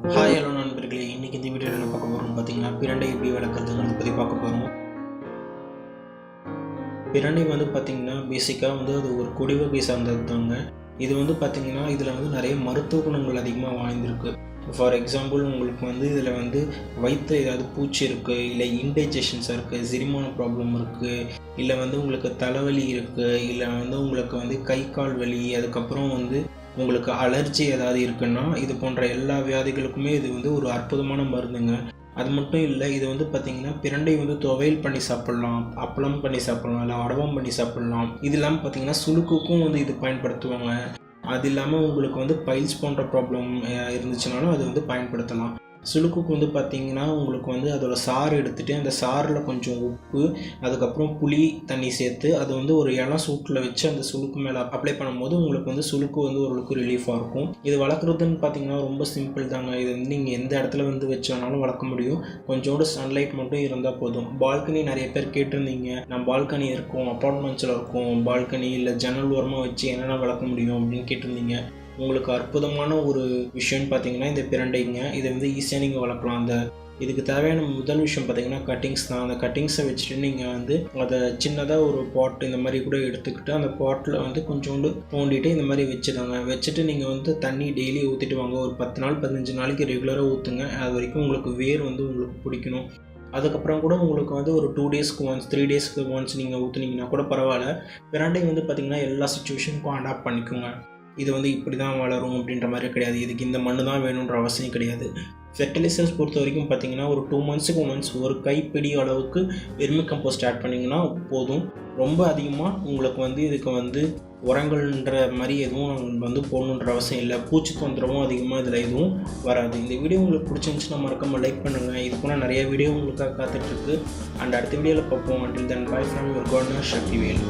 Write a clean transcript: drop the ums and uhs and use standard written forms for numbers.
Hello நண்பர்களே, இன்றைக்கி இந்த வீடியோவில் என்ன பார்க்க போகிறோம்னு பார்த்தீங்கன்னா, பிரண்டை எப்படி வளர்க்குறதுங்கிறத பற்றி பார்க்க போகிறோம். பிரண்டை பார்த்திங்கன்னா பேசிக்காக அது ஒரு கொடி வகை சார்ந்தது தாங்க. இது பார்த்திங்கன்னா இதில் நிறைய மருத்துவ குணங்கள் அதிகமாக வாய்ந்திருக்கு. ஃபார் எக்ஸாம்பிள் உங்களுக்கு இதில் வயிற்று ஏதாவது பூச்சி இருக்குது, இல்லை இன்டைஜஷன்ஸாக இருக்குது, செரிமான ப்ராப்ளம் இருக்குது, இல்லை உங்களுக்கு தலைவலி இருக்குது, இல்லை உங்களுக்கு கை கால் வலி, அதுக்கப்புறம் உங்களுக்கு அலர்ஜி ஏதாவது இருக்குன்னா இது போன்ற எல்லா வியாதிகளுக்குமே இது ஒரு அற்புதமான மருந்துங்க. அது மட்டும் இல்லை, இது பார்த்திங்கன்னா பிரண்டை துவையல் பண்ணி சாப்பிட்லாம், அப்பளம் பண்ணி சாப்பிட்லாம், இல்லை அடவம் பண்ணி சாப்பிட்லாம். இது இல்லாமல் பார்த்திங்கன்னா சுளுக்குக்கும் இது பயன்படுத்துவாங்க. அது இல்லாமல் உங்களுக்கு பைல்ஸ் போன்ற ப்ராப்ளம் இருந்துச்சுனாலும் அது பயன்படுத்தலாம். சுளுக்குக்கு பார்த்திங்கன்னா உங்களுக்கு அதோடய சாறு எடுத்துகிட்டு அந்த சாறில் கொஞ்சம் உப்பு, அதுக்கப்புறம் புளி தண்ணி சேர்த்து அது ஒரு இளம் சூட்டில் வச்சு அந்த சுளுக்கு மேலே அப்ளை பண்ணும்போது உங்களுக்கு சுளுக்கு ஓரளவுக்கு ரிலீஃபாக இருக்கும். இது வளர்க்குறதுன்னு பார்த்திங்கன்னா ரொம்ப சிம்பிள் தாங்க. இது நீங்கள் எந்த இடத்துல வச்சு வேணாலும் வளர்க்க முடியும். கொஞ்சோண்டு சன்லைட் மட்டும் இருந்தால் போதும். பால்கனி நிறைய பேர் கேட்டிருந்தீங்க, நான் பால்கனி இருக்கும், அப்பார்ட்மெண்ட்ஸில் இருக்கும், பால்கனி இல்லை ஜன்னல் ஓரமாக வச்சு என்னென்ன வளர்க்க முடியும் அப்படின்னு கேட்டிருந்தீங்க. உங்களுக்கு அற்புதமான ஒரு விஷயம்னு பார்த்தீங்கன்னா இந்த பிரண்டைங்க. இதை ஈஸியாக நீங்கள் வளர்க்கலாம். இதுக்கு தேவையான முதல் விஷயம் பார்த்தீங்கன்னா கட்டிங்ஸ் தான். அந்த கட்டிங்ஸை வச்சுட்டு நீங்கள் அதை சின்னதாக ஒரு பாட் இந்த மாதிரி கூட எடுத்துக்கிட்டு அந்த பாட்டில் கொஞ்சோண்டு தோண்டிட்டு இந்த மாதிரி வச்சுடுங்க. வச்சுட்டு நீங்கள் தண்ணி டெய்லி ஊற்றிட்டு வாங்க. ஒரு 10 நாள் 15 நாளைக்கு ரெகுலராக ஊற்றுங்க. அது வரைக்கும் உங்களுக்கு வேர் உங்களுக்கு பிடிக்கணும். அதுக்கப்புறம் கூட உங்களுக்கு ஒரு 2 டேஸ்க்கு ஒன்ஸ் 3 டேஸ்க்கு ஒன்ஸ் நீங்கள் ஊற்றுனீங்கன்னா கூட பரவாயில்ல. பிரண்டை பார்த்திங்கன்னா எல்லா சிச்சுவேஷனுக்கும் அடாப்ட் பண்ணிக்கோங்க. இது இப்படி தான் வளரும் அப்படின்ற மாதிரி கிடையாது. இதுக்கு இந்த மண்ணு தான் வேணுன்ற அவசியம் கிடையாது. ஃபெர்டிலைசர்ஸ் பொறுத்த வரைக்கும் பார்த்திங்கன்னா ஒரு 2 மந்த்ஸுக்கு ஒன்ஸ் ஒரு கைப்பிடி அளவுக்கு வெர்மி கம்போஸ்ட் ஆட் பண்ணிங்கன்னா போதும். ரொம்ப அதிகமாக உங்களுக்கு இதுக்கு உரங்கள்ன்ற மாதிரி எதுவும் போடணுன்ற அவசியம் இல்லை. பூச்சி தொந்தரவும் அதிகமாக இதில் எதுவும் வராது. இந்த வீடியோ உங்களுக்கு பிடிச்சிருந்துச்சுன்னா மறக்காமல் லைக் பண்ணுங்கள். இது போல் நிறைய வீடியோ உங்களுக்காக காத்துட்ருக்கு. அண்ட் அடுத்த வீடியோவில் பார்ப்போம். until then bye from your gardener Sakthivel.